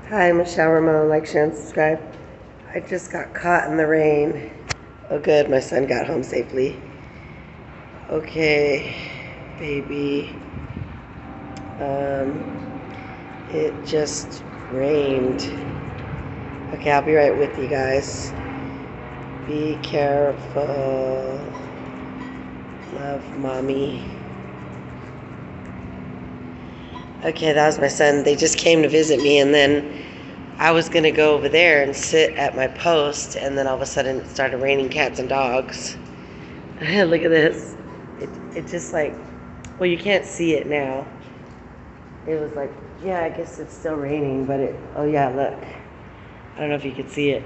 Hi, Michelle Ramon. Like, share, and subscribe. I just got caught in the rain. Oh, good. My son got home safely. Okay, baby. It just rained. Okay, I'll be right with you guys. Be careful. Love, mommy. Okay, that was my son. They just came to visit me, and then I was going to go over there and sit at my post, and then all of a sudden it started raining cats and dogs. Look at this. It just like, well, you can't see it now. It was like, yeah, I guess it's still raining, but oh yeah, look. I don't know if you could see it.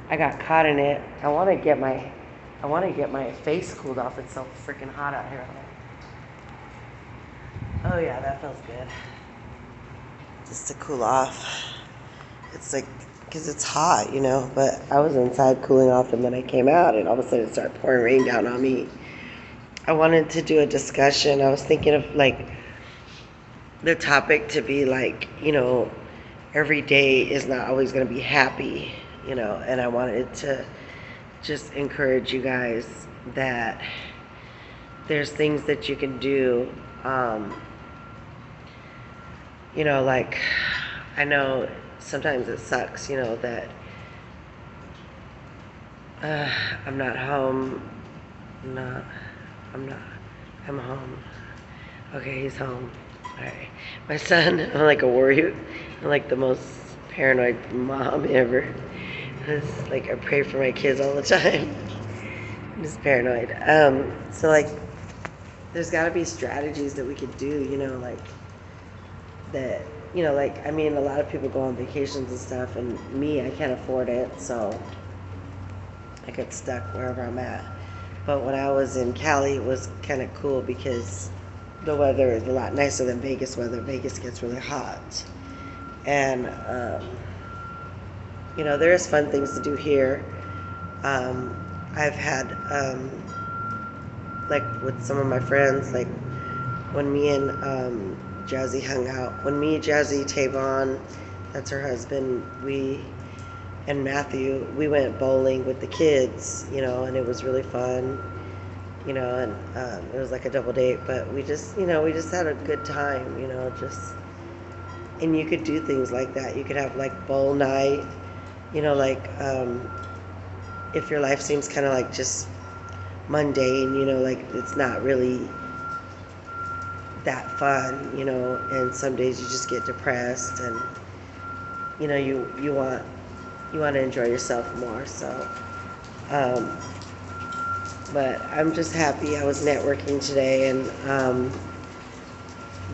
I got caught in it. I want to get my face cooled off. It's so freaking hot out here. Oh yeah, that feels good. Just to cool off. It's like, because it's hot, but I was inside cooling off, and then I came out, and all of a sudden it started pouring rain down on me. I wanted to do a discussion. I was thinking of, like, the topic to be, like, every day is not always going to be happy, and I wanted to just encourage you guys that there's things that you can do, like, I know sometimes it sucks, that I'm not home. I'm home. Okay, he's home. Alright. My son, I'm like a warrior. I'm like the most paranoid mom ever. It's like I pray for my kids all the time. I'm just paranoid. So like, there's got to be strategies that we could do, like that, like, I mean, a lot of people go on vacations and stuff, and me, I can't afford it, so I get stuck wherever I'm at. But when I was in Cali, it was kind of cool because the weather is a lot nicer than Vegas weather. Vegas gets really hot. And, there's fun things to do here. I've had, like, with some of my friends, like, when me and Jazzy hung out, when me, Jazzy, Tavon, that's her husband, and Matthew, we went bowling with the kids, and it was really fun, and it was like a double date, but we just had a good time, and you could do things like that. You could have like bowl night, like if your life seems kind of like just mundane, like it's not really that fun, and some days you just get depressed, and you want to enjoy yourself more. So but I'm just happy. I was networking today, and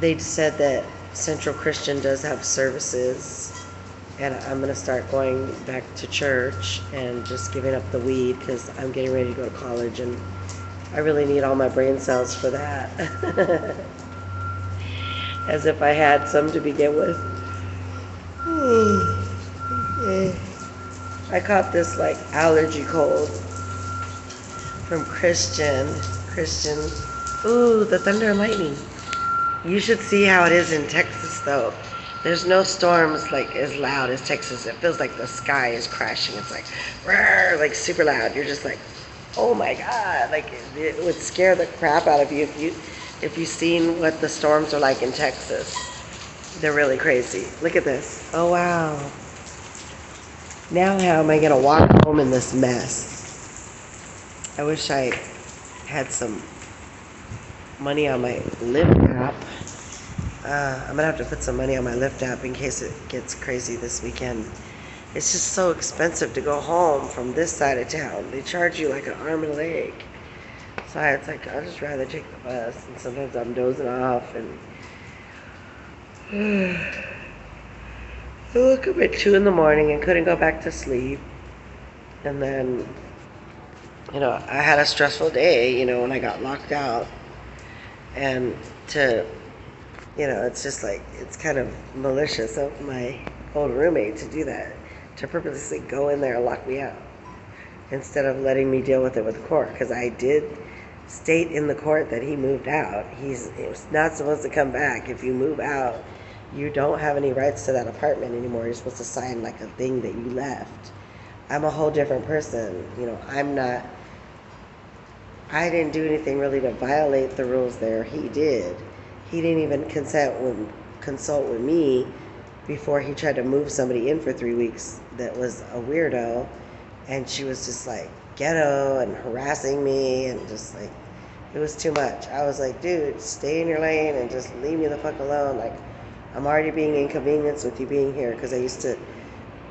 they said that Central Christian does have services, and I'm going to start going back to church and just giving up the weed because I'm getting ready to go to college, and I really need all my brain cells for that. As if I had some to begin with. I caught this like allergy cold from Christian. Ooh, the thunder and lightning. You should see how it is in Texas, though. There's no storms like as loud as Texas. It feels like the sky is crashing. It's like, roar, like super loud. You're just like, oh my God. Like it would scare the crap out of you if you've seen what the storms are like in Texas. They're really crazy. Look at this. Oh wow. Now how am I gonna walk home in this mess? I wish I had some money on my Lyft app. I'm gonna have to put some money on my Lyft app in case it gets crazy this weekend. It's just so expensive to go home from this side of town. They charge you like an arm and a leg. So it's like, I'd just rather take the bus, and sometimes I'm dozing off, and I woke up at 2 in the morning and couldn't go back to sleep. And then, I had a stressful day, when I got locked out. And it's just like, it's kind of malicious of my old roommate to do that, to purposely go in there and lock me out instead of letting me deal with it with the court, because I did state in the court that he moved out. He was not supposed to come back. If you move out, You don't have any rights to that apartment anymore. You're supposed to sign like a thing that you left. I'm a whole different person. I didn't do anything really to violate the rules there. He did. He didn't even consult with me before he tried to move somebody in for 3 weeks that was a weirdo. And she was just like ghetto and harassing me and just like, it was too much. I was like, dude, stay in your lane and just leave me the fuck alone. Like, I'm already being inconvenienced with you being here because I used to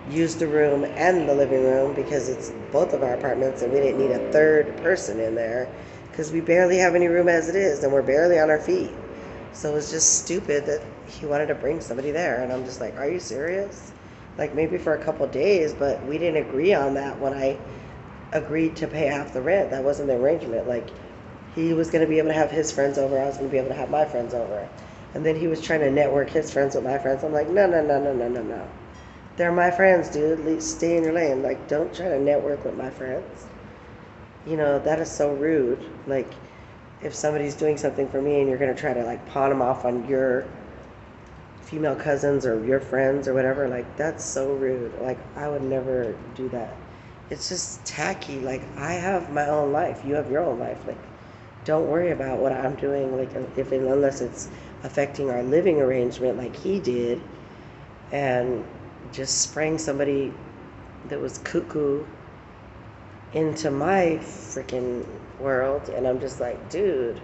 use the room and the living room because it's both of our apartments and we didn't need a third person in there because we barely have any room as it is and we're barely on our feet. So it was just stupid that he wanted to bring somebody there. And I'm just like, are you serious? Like maybe for a couple days, but we didn't agree on that when I agreed to pay half the rent. That wasn't the arrangement. Like he was going to be able to have his friends over. I was going to be able to have my friends over. And then he was trying to network his friends with my friends. I'm like, no, no, no, no, no, no, no. They're my friends, dude. At least stay in your lane. Like, don't try to network with my friends. That is so rude. Like, if somebody's doing something for me and you're going to try to, like, pawn them off on your female cousins or your friends or whatever, like, that's so rude. Like, I would never do that. It's just tacky. Like, I have my own life. You have your own life. Like, don't worry about what I'm doing, like, unless it's affecting our living arrangement like he did. And just sprang somebody that was cuckoo into my freaking world. And I'm just like, dude,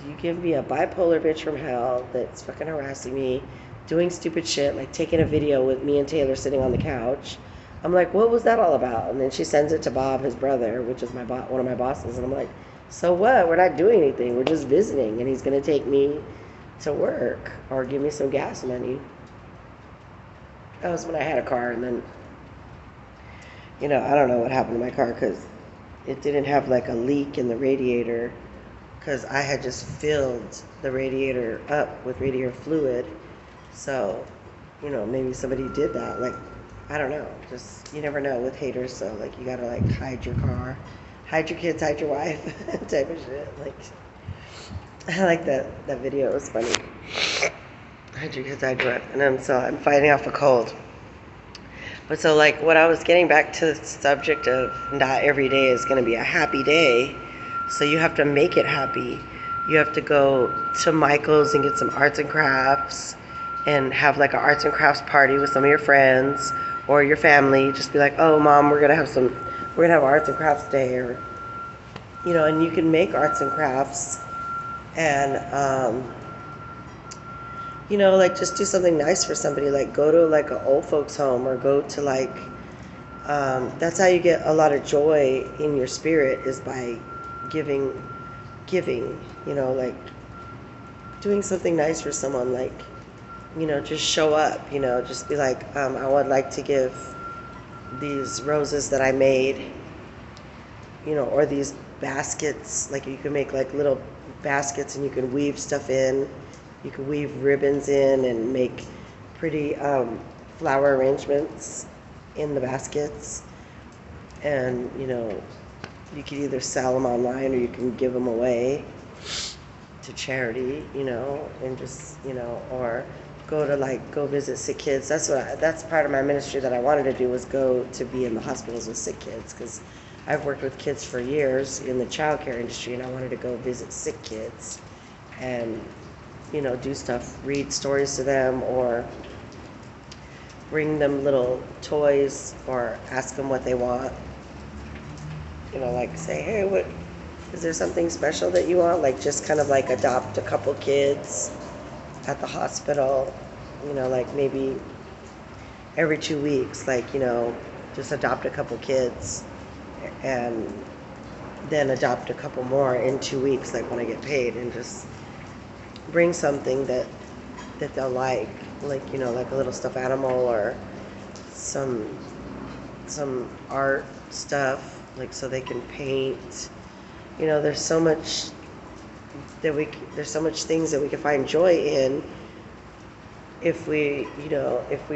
you give me a bipolar bitch from hell that's fucking harassing me, doing stupid shit, like taking a video with me and Taylor sitting on the couch. I'm like, what was that all about? And then she sends it to Bob, his brother, which is one of my bosses. And I'm like, so what? We're not doing anything. We're just visiting. And he's going to take me to work or give me some gas money. That was when I had a car, and then, I don't know what happened to my car because it didn't have like a leak in the radiator because I had just filled the radiator up with radiator fluid. So, maybe somebody did that. Like, I don't know. Just, you never know with haters. So, like, you gotta like hide your car, hide your kids, hide your wife type of shit. Like, I like that video. It was funny. Hide your kids, hide your wife. And I'm fighting off a cold. But so, like, what I was getting back to the subject of not every day is going to be a happy day. So you have to make it happy. You have to go to Michael's and get some arts and crafts and have like an arts and crafts party with some of your friends or your family. Just be like, oh, Mom, we're going to have arts and crafts day. Or, and you can make arts and crafts and, like just do something nice for somebody, like go to like an old folks home or go to like, that's how you get a lot of joy in your spirit is by giving, like doing something nice for someone, like, just show up, just be like, I would like to give these roses that I made, or these baskets, like you can make like little baskets and you can weave stuff in. You can weave ribbons in and make pretty flower arrangements in the baskets. And, you can either sell them online or you can give them away to charity, and just, or go visit sick kids. That's part of my ministry that I wanted to do was go to be in the hospitals with sick kids because I've worked with kids for years in the child care industry and I wanted to go visit sick kids and do stuff, read stories to them or bring them little toys or ask them what they want. Like say, hey, what is there something special that you want? Like just kind of like adopt a couple kids at the hospital, like maybe every 2 weeks, like, just adopt a couple kids and then adopt a couple more in 2 weeks, like when I get paid, and just bring something that they'll like like a little stuffed animal or some art stuff, like so they can paint. There's so much things that we can find joy in if we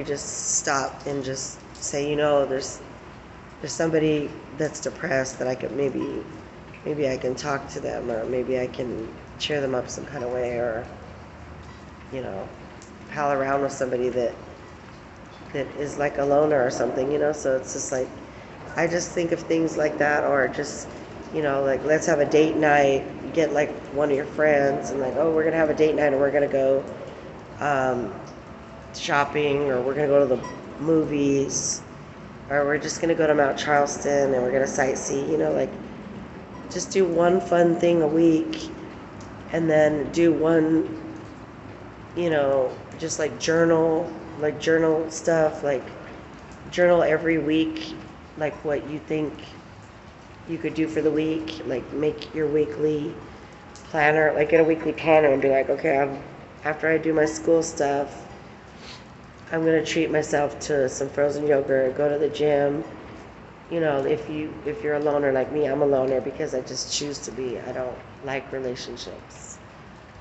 just stop and just say, there's somebody that's depressed that I could maybe I can talk to them, or maybe I can cheer them up some kind of way, or pal around with somebody that is like a loner or something, so it's just like I just think of things like that, or just like let's have a date night, get like one of your friends and like, oh, we're gonna have a date night and we're gonna go um, shopping, or we're gonna go to the movies, or we're just gonna go to Mount Charleston and we're gonna sightsee, like just do one fun thing a week, and then do one, just like journal stuff, like journal every week, like what you think you could do for the week, like make your weekly planner, like get a weekly planner and be like, okay, after I do my school stuff, I'm gonna treat myself to some frozen yogurt, go to the gym. If you're a loner like me, I'm a loner because I just choose to be. I don't like relationships,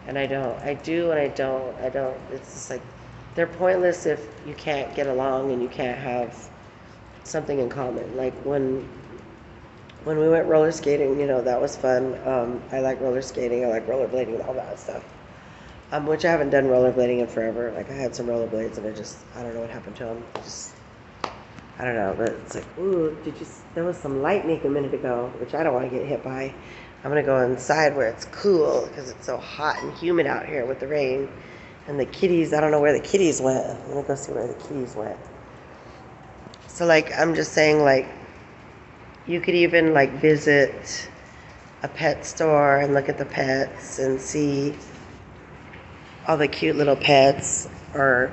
and I don't. I do and I don't. I don't. It's just like they're pointless if you can't get along and you can't have something in common. Like when we went roller skating, that was fun. I like roller skating. I like rollerblading and all that stuff. Which I haven't done rollerblading in forever. Like I had some rollerblades and I don't know what happened to them. I don't know, but it's like, ooh, there was some lightning a minute ago, which I don't want to get hit by. I'm going to go inside where it's cool because it's so hot and humid out here with the rain. And the kitties, I don't know where the kitties went. I'm going to go see where the kitties went. So like, I'm just saying, like, you could even like visit a pet store and look at the pets and see all the cute little pets, or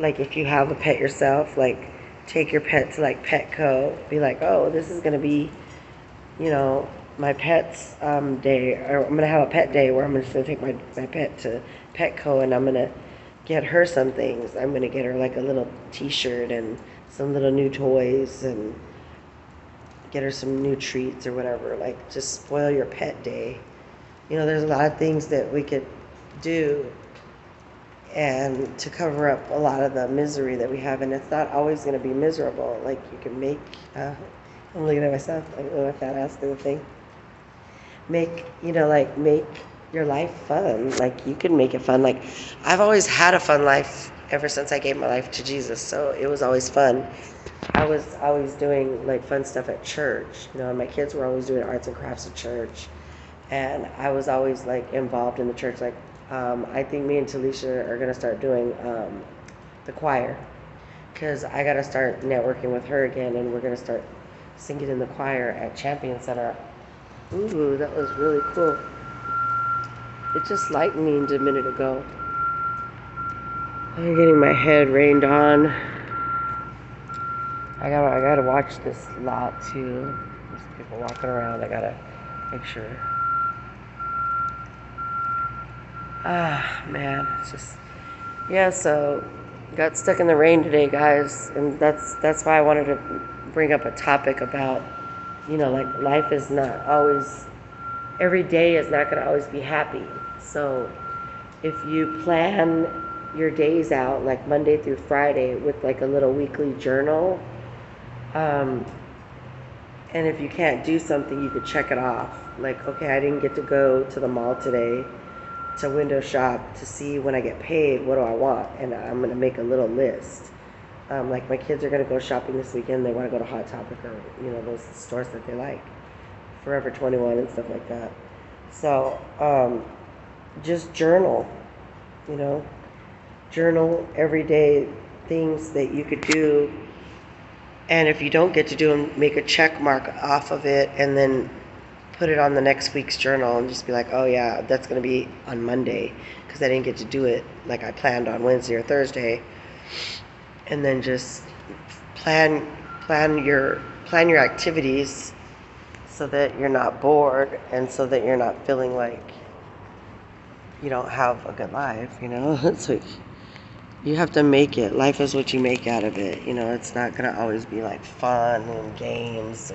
like if you have a pet yourself, like take your pet to like Petco, be like, oh, this is going to be, my pet's day, or I'm going to have a pet day where I'm just going to take my pet to Petco and I'm going to get her some things. I'm going to get her like a little t-shirt and some little new toys and get her some new treats or whatever. Like just spoil your pet day. There's a lot of things that we could do and to cover up a lot of the misery that we have, and it's not always going to be miserable. Like you can make I'm looking at myself like my fat ass doing the thing, make make your life fun. Like you can make it fun. Like I've always had a fun life ever since I gave my life to Jesus, so it was always fun. I was always doing like fun stuff at church, and my kids were always doing arts and crafts at church, and I was always like involved in the church. Like I think me and Talisha are gonna start doing the choir, because I gotta start networking with her again, and we're gonna start singing in the choir at Champion Center. Ooh, that was really cool. It just lightened a minute ago. I'm getting my head rained on. I gotta watch this lot too. There's people walking around. I gotta make sure. Ah, man, it's just, yeah, so got stuck in the rain today, guys, and that's why I wanted to bring up a topic about, like life is not always, every day is not going to always be happy. So if you plan your days out, like Monday through Friday, with like a little weekly journal, and if you can't do something, you could check it off. Like, okay, I didn't get to go to the mall today to window shop to see when I get paid, what do I want? And I'm going to make a little list. Like my kids are going to go shopping this weekend. They want to go to Hot Topic, or, those stores that they like, Forever 21 and stuff like that. So just journal, journal everyday things that you could do. And if you don't get to do them, make a check mark off of it and then put it on the next week's journal and just be like, oh yeah, that's going to be on Monday because I didn't get to do it like I planned on Wednesday or Thursday. And then just plan your activities so that you're not bored and so that you're not feeling like you don't have a good life, It's like you have to make it. Life is what you make out of it. It's not going to always be like fun and games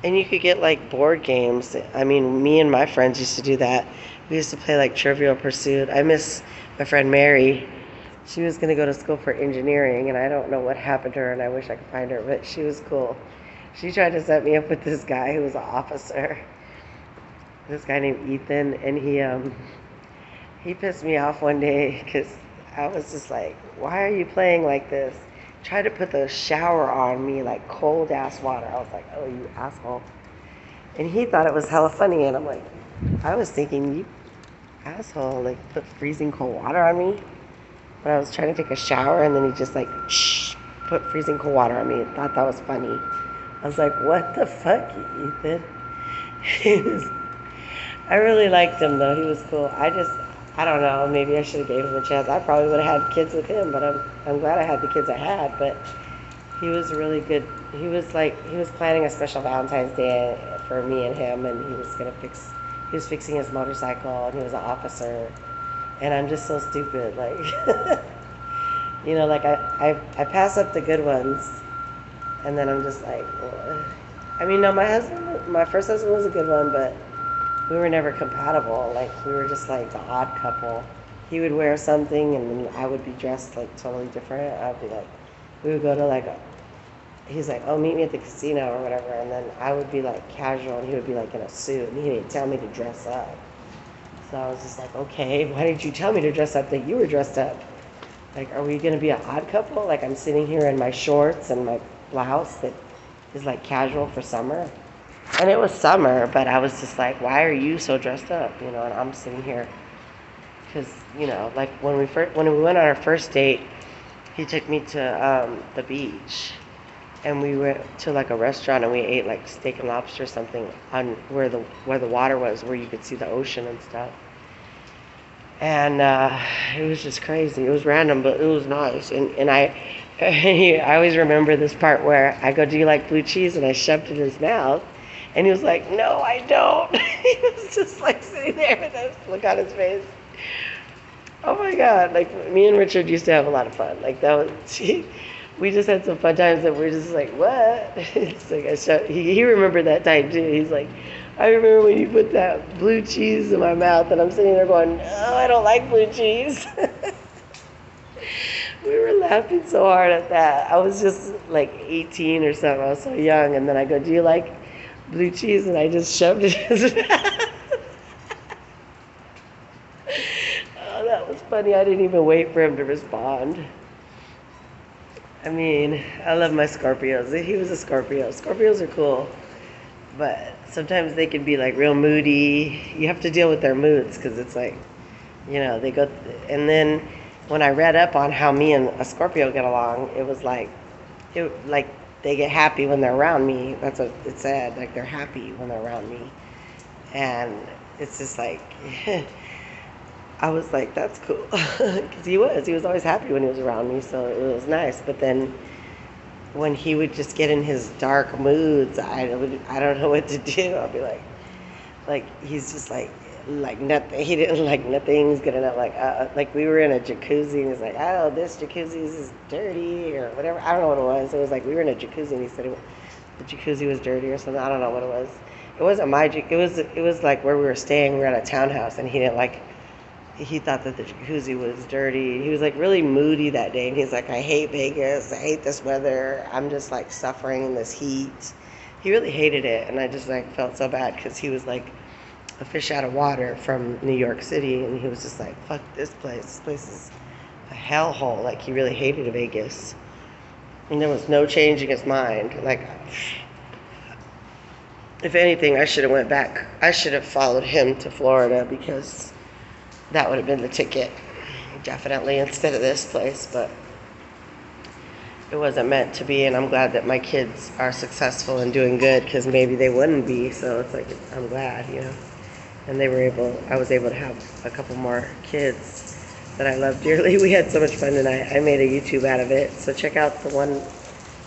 and you could get like board games. I mean, me and my friends used to do that. We used to play like Trivial Pursuit. I miss my friend Mary. She was going to go to school for engineering, and I don't know what happened to her, and I wish I could find her, but she was cool. She tried to set me up with this guy who was an officer. This guy named Ethan, and he pissed me off one day because I was just like, why are you playing like this? Tried to put the shower on me, like cold ass water. I was like, oh, you asshole. And he thought it was hella funny. And I'm like, I was thinking, you asshole, like put freezing cold water on me when I was trying to take a shower. And then he just like, shh, put freezing cold water on me and thought that was funny. I was like, what the fuck, Ethan? He was, I really liked him though. He was cool. I don't know. Maybe I should have gave him a chance. I probably would have had kids with him, but I'm glad I had the kids I had. But he was really good. He was planning a special Valentine's Day for me and him, and he was fixing his motorcycle, and he was an officer. And I'm just so stupid, like, like I pass up the good ones, and then I'm just like, well, I mean, no, my first husband was a good one, but we were never compatible. Like, we were just like the odd couple. He would wear something, and then I would be dressed like totally different. I'd be like, we would go to like he's like, oh, meet me at the casino or whatever, and then I would be like casual, and he would be like in a suit, and he didn't tell me to dress up. So I was just like, okay, why didn't you tell me to dress up that you were dressed up? Like, are we going to be an odd couple? Like, I'm sitting here in my shorts and my blouse that is like casual for summer. And it was summer, but I was just like, why are you so dressed up? And I'm sitting here because, like when we went on our first date, he took me to the beach, and we went to like a restaurant, and we ate like steak and lobster or something on where the water was, where you could see the ocean and stuff. And it was just crazy. It was random, but it was nice. And I always remember this part where I go, do you like blue cheese? And I shoved it in his mouth. And he was like, no, I don't. He was just like sitting there with this look on his face. Oh my God. Like, me and Richard used to have a lot of fun. Like, we just had some fun times that we're just like, what? It's like he remembered that time too. He's like, I remember when you put that blue cheese in my mouth, and I'm sitting there going, no, I don't like blue cheese. We were laughing so hard at that. I was just like 18 or something. I was so young. And then I go, do you like blue cheese? And I just shoved it in his mouth. Oh, that was funny. I didn't even wait for him to respond. I mean, I love my Scorpios. He was a Scorpio. Scorpios are cool, but sometimes they can be like real moody. You have to deal with their moods because it's like, they go. And then when I read up on how me and a Scorpio get along, it was like they get happy when they're around me. That's what it said. Like, they're happy when they're around me, and it's just like. I was like, that's cool, because he was always happy when he was around me, so it was nice. But then when he would just get in his dark moods, I don't know what to do. I'll be like he's just like nothing. He didn't like nothing's good enough. Like we were in a jacuzzi, and he's like, oh, this jacuzzi is dirty or whatever. I don't know what it was. It was like we were in a jacuzzi, and he said the jacuzzi was dirty or something. I don't know what it was. It wasn't my jacuzzi. It was like where we were staying. We were at a townhouse, and he didn't like. He thought that the jacuzzi was dirty. He was like really moody that day, and he's like, I hate Vegas. I hate this weather. I'm just like suffering in this heat. He really hated it, and I just like felt so bad because he was like a fish out of water from New York City, and he was just like, fuck this place. This place is a hellhole. Like, he really hated Vegas, and there was no changing his mind. Like, if anything, I should have went back. I should have followed him to Florida because that would have been the ticket, definitely, instead of this place. But it wasn't meant to be, and I'm glad that my kids are successful and doing good, because maybe they wouldn't be. So it's like, I'm glad, And I was able to have a couple more kids that I love dearly. We had so much fun tonight. I made a YouTube out of it. So check out the one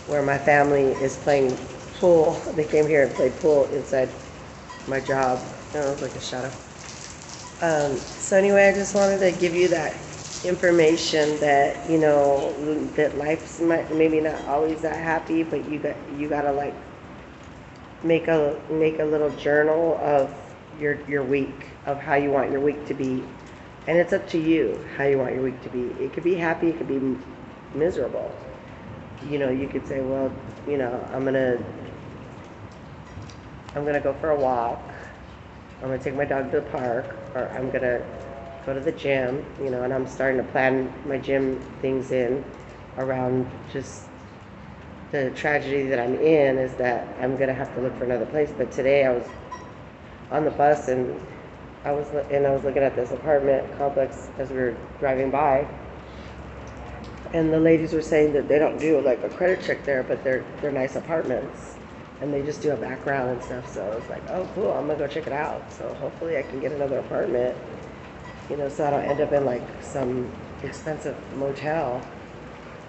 where my family is playing pool. They came here and played pool inside my job. It was like a shadow. So anyway, I just wanted to give you that information that, that life's maybe not always that happy, but you gotta like make a little journal of your week, of how you want your week to be. And it's up to you how you want your week to be. It could be happy, it could be miserable. You could say, well, I'm gonna go for a walk. I'm gonna take my dog to the park, or I'm gonna go to the gym, you know, and I'm starting to plan my gym things in around just the tragedy that I'm in is that I'm gonna have to look for another place. But today I was on the bus and I was looking at this apartment complex as we were driving by, and the ladies were saying that they don't do like a credit check there, but they're nice apartments, and they just do a background and stuff. So I was like, oh cool, I'm gonna go check it out. So hopefully I can get another apartment, you know, so I don't end up in like some expensive motel,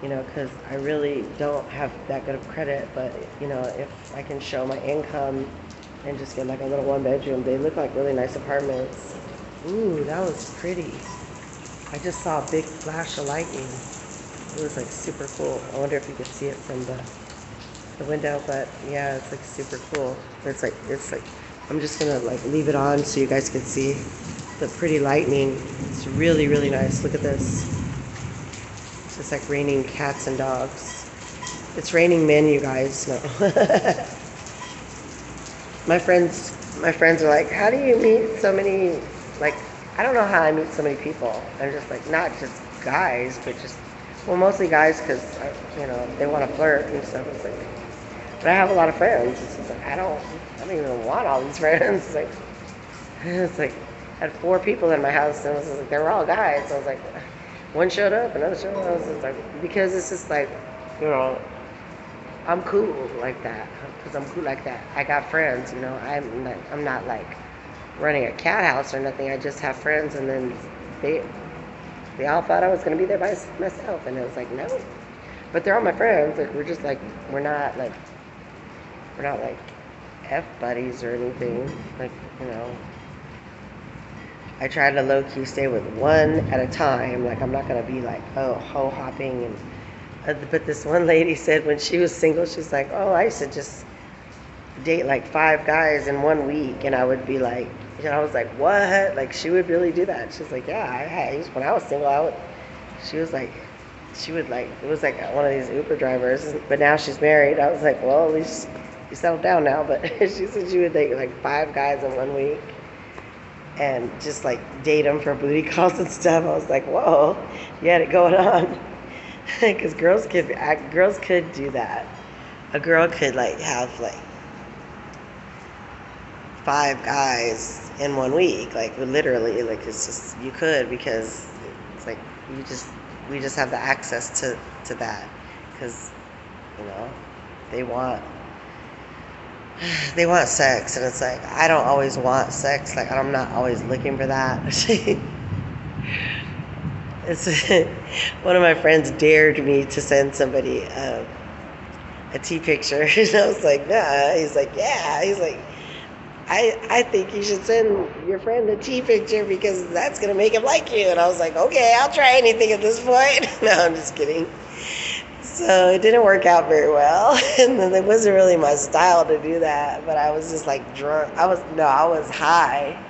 you know, because I really don't have that good of credit. But you know, if I can show my income and just get like a little one bedroom, they look like really nice apartments. Ooh, that was pretty. I just saw a big flash of lightning. It was like super cool. I wonder if you could see it from the window, but yeah, it's like super cool. It's like I'm just gonna like leave it on so you guys can see the pretty lightning. It's really, really nice. Look at this. It's just like raining cats and dogs. It's raining men, you guys. No. My friends are like, how do you meet so many, like, I don't know how I meet so many people. I'm just like, not just guys, but just, well, mostly guys because, you know, they want to flirt and stuff. It's like, but I have a lot of friends. It's just like, I don't even want all these friends. It's like, I had 4 people in my house and it was like, they were all guys. So I was like, one showed up, another showed up. I was just like, because it's just like, you know, I'm cool like that because I'm cool like that. I got friends, you know. I'm not like running a cat house or nothing. I just have friends, and then they all thought I was gonna be there by myself, and it was like no. But they're all my friends. Like we're not like F buddies or anything. Like, you know. I try to low key stay with one at a time. Like I'm not gonna be like ho hopping and. But this one lady said when she was single, she's like, oh, I used to just date like 5 guys in 1 week. And I would be like, you know, I was like, what? Like, she would really do that. She's like, yeah, when I was single, she was like, it was like one of these Uber drivers. But now she's married. I was like, well, at least you settled down now. But she said she would date like 5 guys in 1 week and just like date them for booty calls and stuff. I was like, whoa, you had it going on. Because girls could do that. A girl could like have like 5 guys in 1 week, like literally, like it's just you could because it's like we just have the access to that because you know they want sex and it's like I don't always want sex, like I'm not always looking for that. It's one of my friends dared me to send somebody a tea picture, and I was like, nah. He's like, yeah. He's like, I think you should send your friend a tea picture because that's gonna make him like you. And I was like, okay, I'll try anything at this point. No, I'm just kidding. So it didn't work out very well, and then it wasn't really my style to do that. But I was just like drunk. I was high.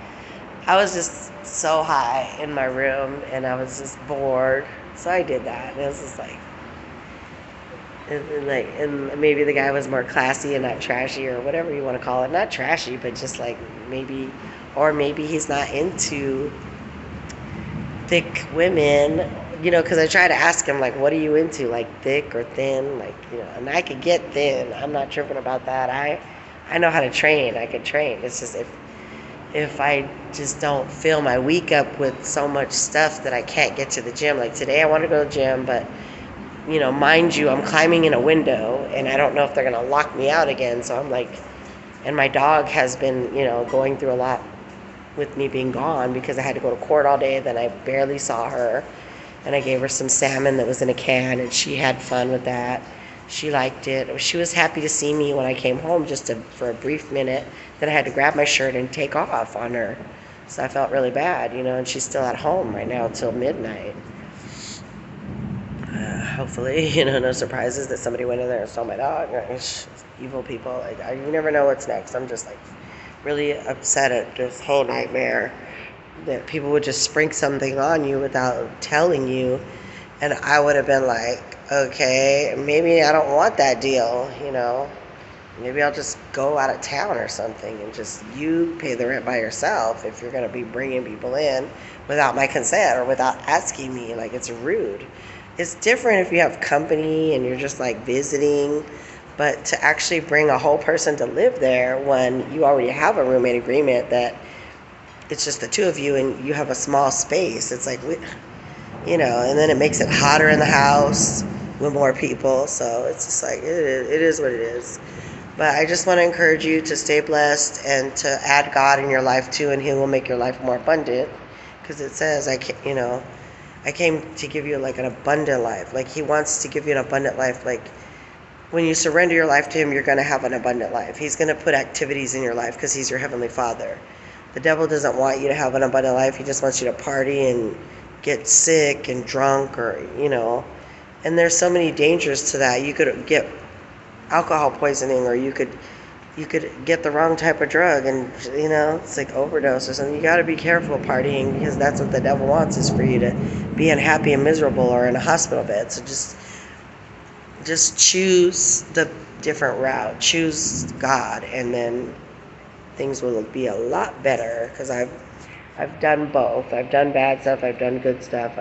I was just so high in my room and I was just bored. So I did that. And it was just like, and maybe the guy was more classy and not trashy or whatever you want to call it. Not trashy, but just like maybe he's not into thick women, you know, because I try to ask him, like, what are you into? Like thick or thin? Like, you know, and I could get thin. I'm not tripping about that. I know how to train. I can train. It's just if I just don't fill my week up with so much stuff that I can't get to the gym. Like today I want to go to the gym, but, you know, mind you, I'm climbing in a window and I don't know if they're going to lock me out again. So I'm like, and my dog has been, you know, going through a lot with me being gone because I had to go to court all day. Then I barely saw her and I gave her some salmon that was in a can and she had fun with that. She liked it. She was happy to see me when I came home for a brief minute. Then I had to grab my shirt and take off on her. So I felt really bad, you know, and she's still at home right now until midnight. Hopefully, you know, no surprises that somebody went in there and stole my dog. Evil people. You never know what's next. I'm just like really upset at this whole nightmare that people would just spring something on you without telling you. And I would have been like, okay, maybe I don't want that deal, you know. maybe I'll just go out of town or something and just you pay the rent by yourself if you're going to be bringing people in without my consent or without asking me. Like, it's rude. It's different if you have company and you're just like visiting, but to actually bring a whole person to live there when you already have a roommate agreement that it's just the two of you and you have a small space, it's like, and then it makes it hotter in the house with more people. So it's just like, it is what it is. But I just want to encourage you to stay blessed and to add God in your life too, and He will make your life more abundant. Because it says, I came to give you like an abundant life. Like, He wants to give you an abundant life. Like, when you surrender your life to Him, you're going to have an abundant life. He's going to put activities in your life because He's your Heavenly Father. The devil doesn't want you to have an abundant life. He just wants you to party and get sick and drunk, and there's so many dangers to that. You could get alcohol poisoning, or you could get the wrong type of drug, and it's like overdose or something. You got to be careful partying, because that's what the devil wants, is for you to be unhappy and miserable or in a hospital bed. So just choose the different route, choose God, and then things will be a lot better. Because I've done both. I've done bad stuff, I've done good stuff.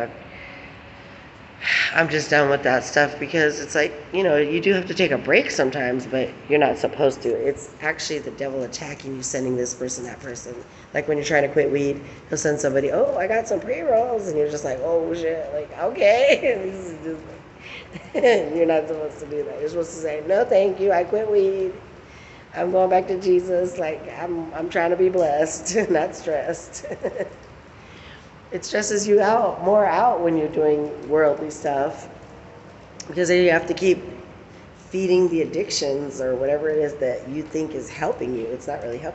I'm just done with that stuff, because it's like, you do have to take a break sometimes, but you're not supposed to. It's actually the devil attacking you, sending this person, that person. Like when you're trying to quit weed, he'll send somebody, oh, I got some pre-rolls, and you're just like, oh shit, like, okay. This is just you're not supposed to do that. You're supposed to say, no thank you, I quit weed. I'm going back to Jesus. Like, I'm trying to be blessed, not stressed. It stresses you more out when you're doing worldly stuff, because then you have to keep feeding the addictions or whatever it is that you think is helping you. It's not really helping.